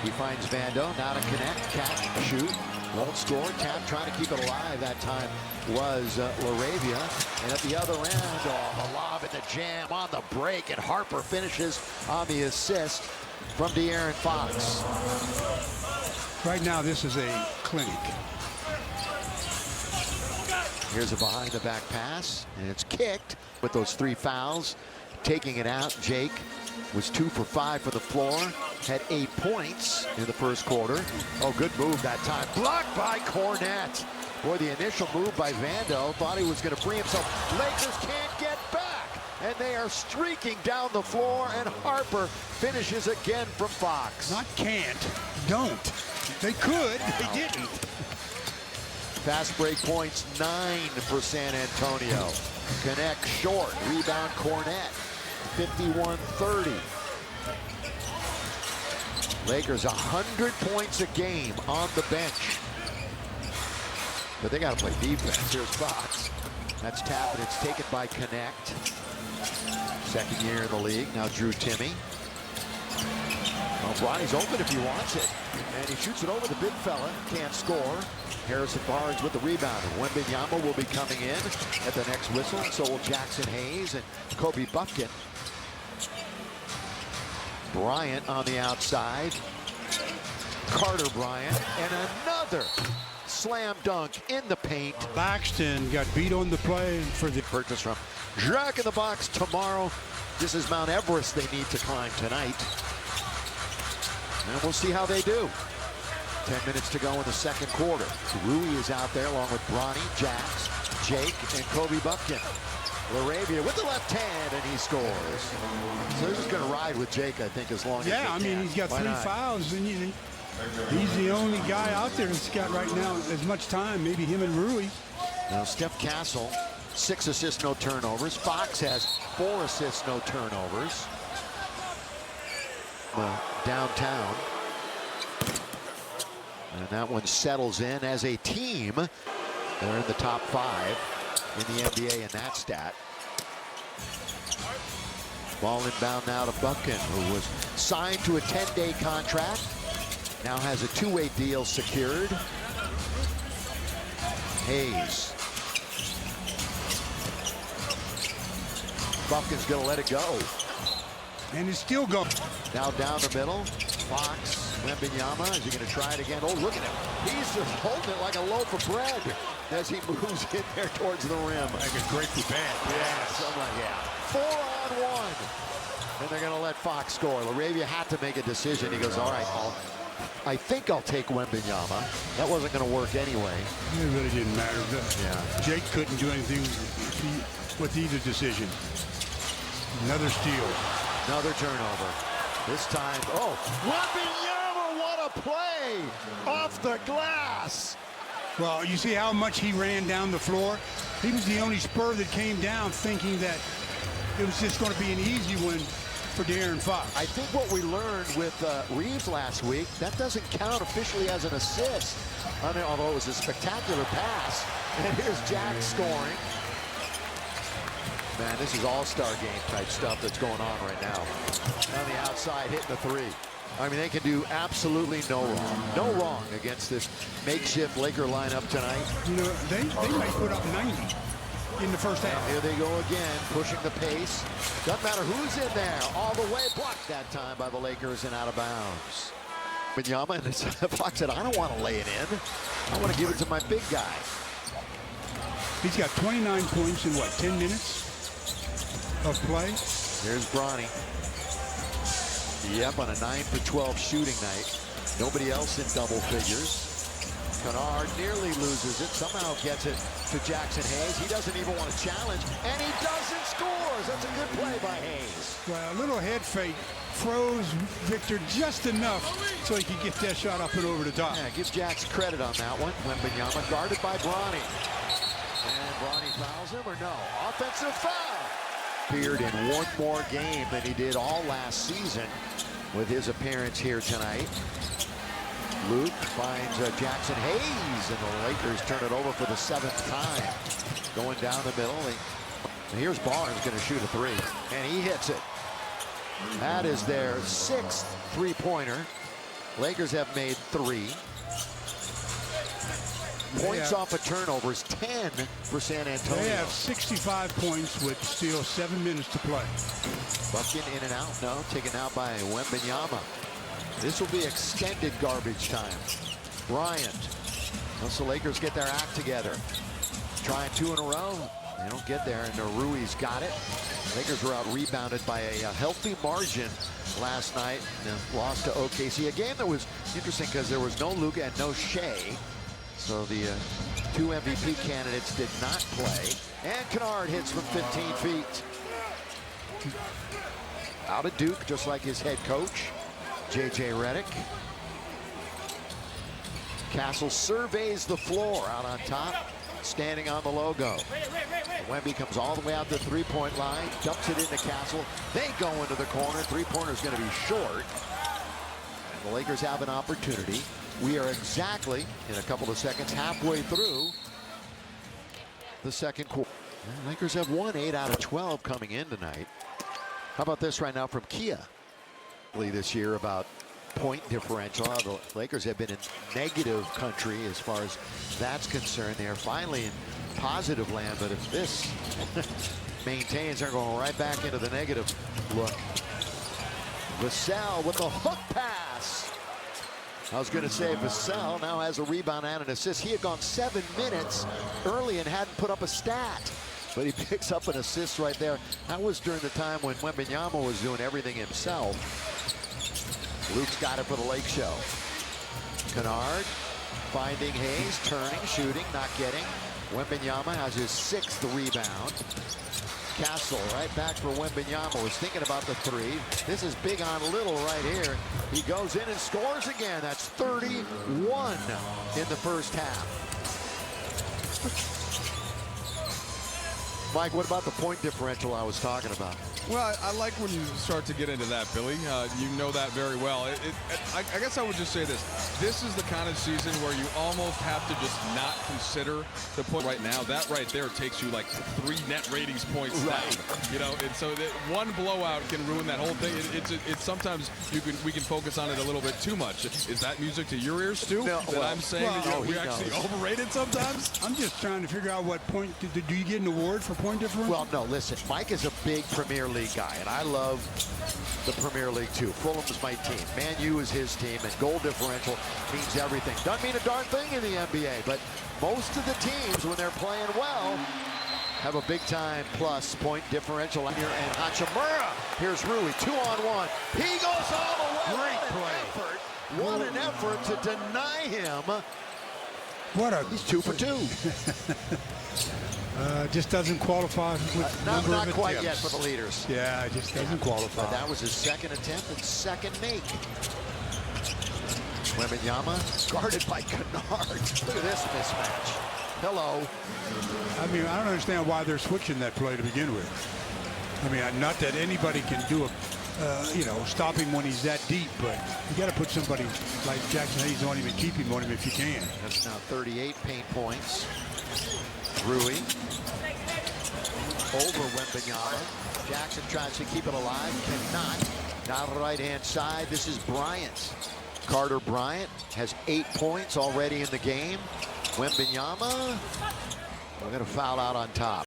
He finds Vando, now to connect, catch, shoot, won't score. Tap trying to keep it alive. That time was LaRavia. And at the other end, the lob and the jam on the break, and Harper finishes on the assist from De'Aaron Fox. Right now, this is a clinic. Here's a behind-the-back pass, and it's kicked with those 3 fouls. Taking it out, Jake was 2 for 5 for the floor, had 8 points in the first quarter. Oh, good move that time. Blocked by Cornette. Boy, the initial move by Vando, thought he was going to free himself. Lakers can't get back, and they are streaking down the floor, and Harper finishes again from Fox. Not can't, don't. They could, they didn't. Fast break points, 9 for San Antonio. Connect short, rebound Cornette, 51-30. Lakers 100 points a game on the bench. But they got to play defense. Here's Fox. That's tapped, and it's taken by Connect. Second year in the league. Now Drew Timme. Well, Bronny's open if he wants it. And he shoots it over the big fella. Can't score. Harrison Barnes with the rebound. And Wembanyama will be coming in at the next whistle. So will Jackson Hayes and Kobe Buffkin. Bryant on the outside. Carter Bryant. And another slam dunk in the paint. Baxton got beat on the play for the Purchase from Jack in the Box tomorrow. This is Mount Everest they need to climb tonight. And we'll see how they do. 10 minutes to go in the second quarter. Rui is out there along with Bronny, Jax, Jake, and Kobe Buffkin. LaRavia with the left hand, and he scores. So they're just going to ride with Jake, I think, as long as they I mean, can. he's got Why 3 not? fouls, and he's the only guy out there that's got right now as much time, maybe him and Rui. Now, Steph Castle, 6 assists, no turnovers. Fox has 4 assists, no turnovers. Downtown. And that one settles in as a team. They're in the top 5 in the NBA in that stat. Ball inbound now to Buffkin, who was signed to a 10-day contract. Now has a 2-way deal secured. Hayes. Buffkin's gonna let it go. And it's still going. Now down the middle. Fox, Wembanyama, is he going to try it again? Oh, look at him. He's just holding it like a loaf of bread as he moves in there towards the rim. Like a grapefruit bag. Yes, I'm like, yeah. 4-on-1. And they're going to let Fox score. LaRavia had to make a decision. He goes, all right, I think I'll take Wembanyama. That wasn't going to work anyway. It really didn't matter. Yeah. Jake couldn't do anything with either decision. Another steal. Another turnover. This time, oh, Wembanyama, what a play off the glass. Well, you see how much he ran down the floor? He was the only Spur that came down thinking that it was just going to be an easy one for De'Aaron Fox. I think what we learned with Reeves last week, that doesn't count officially as an assist, although it was a spectacular pass. And here's Jack scoring. Man, this is all-star game type stuff that's going on right now. On the outside, hitting the 3. I mean, they can do absolutely no wrong. No wrong against this makeshift Laker lineup tonight. You know, they might put up 90 in the first half. Here they go again, pushing the pace. Doesn't matter who's in there. All the way blocked that time by the Lakers and out of bounds. Wembanyama, and Fox said, I don't want to lay it in. I want to give it to my big guy. He's got 29 points in, what, 10 minutes of play? Here's Bronny. Yep, on a 9 for 12 shooting night. Nobody else in double figures. Kennard nearly loses it, somehow gets it to Jackson Hayes. He doesn't even want to challenge, and he doesn't scores. That's a good play by Hayes. Well, a little head fake froze Victor just enough so he could get that shot up and over the top. Yeah, give Jax credit on that one. Wembanyama guarded by Bronny. And Bronny fouls him, or no? Offensive foul. Appeared in one more game than he did all last season with his appearance here tonight. Luke finds Jackson Hayes, and the Lakers turn it over for the 7th time. Going down the middle. And here's Barnes going to shoot a 3, and he hits it. That is their 6th three-pointer. Lakers have made 3. Points off of turnovers, 10 for San Antonio. They have 65 points with still 7 minutes to play. Bucket in and out. No, taken out by Wembanyama. This will be extended garbage time. Bryant. Once the Lakers get their act together. Trying 2 in a row. They don't get there, and Rui's got it. Lakers were out rebounded by a healthy margin last night. And lost to OKC. A game that was interesting because there was no Luka and no Shea. So the 2 MVP candidates did not play. And Kennard hits from 15 feet. Out of Duke, just like his head coach, J.J. Redick. Castle surveys the floor out on top, standing on the logo. Wemby comes all the way out the three-point line, dumps it into Castle. They go into the corner. Three-pointer's going to be short. And the Lakers have an opportunity. We are exactly, in a couple of seconds, halfway through the second quarter. The Lakers have won 8 out of 12 coming in tonight. How about this right now from Kia? This year about point differential. The Lakers have been in negative country as far as that's concerned. They are finally in positive land, but if this maintains, they're going right back into the negative look. Vassell with the hook pass. I was going to say Vassell now has a rebound and an assist. He had gone 7 minutes early and hadn't put up a stat, but he picks up an assist right there. That was during the time when Wembanyama was doing everything himself. Luke's got it for the Lake Show. Kennard finding Hayes, turning, shooting, not getting. Wembanyama has his 6th rebound. Castle right back for Wembanyama. Was thinking about the 3. This is big on little right here. He goes in and scores again. That's 31 in the first half. Mike, what about the point differential I was talking about? Well, I like when you start to get into that, Billy. You know that very well. I guess I would just say this. This is the kind of season where you almost have to just not consider the point right now. That right there takes you like 3 net ratings points down. You know, and so that one blowout can ruin that whole thing. It's sometimes we can focus on it a little bit too much. Is that music to your ears, Stu? No, that I'm saying we're actually overrated sometimes? I'm just trying to figure out what point. Do you get an award for point differential? Well, no, listen. Mike is a big Premier League guy, and I love the Premier League too. Fulham's my team. Man U is his team, and goal differential means everything. Doesn't mean a darn thing in the NBA, but most of the teams, when they're playing well, have a big-time plus point differential here. And Hachimura, here's Rui, 2-on-1. He goes all the way. Great play. What an effort to deny him. He's 2 for 2. Just doesn't qualify with Not of quite attempts. yet for the leaders. Yeah, it just doesn't qualify. But that was his 2nd attempt and 2nd make. Wembanyama guarded by Kennard. Look at this mismatch. Hello. I mean, I don't understand why they're switching that play to begin with. I mean, not that anybody can do stop him when he's that deep, but you got to put somebody like Jackson Hayes on him and keep him on him if you can. That's now 38 paint points. Rui over Wembanyama. Jackson tries to keep it alive, cannot. Now to the right-hand side, this is Bryant. Carter Bryant has 8 points already in the game. Wembanyama, we're going to foul out on top.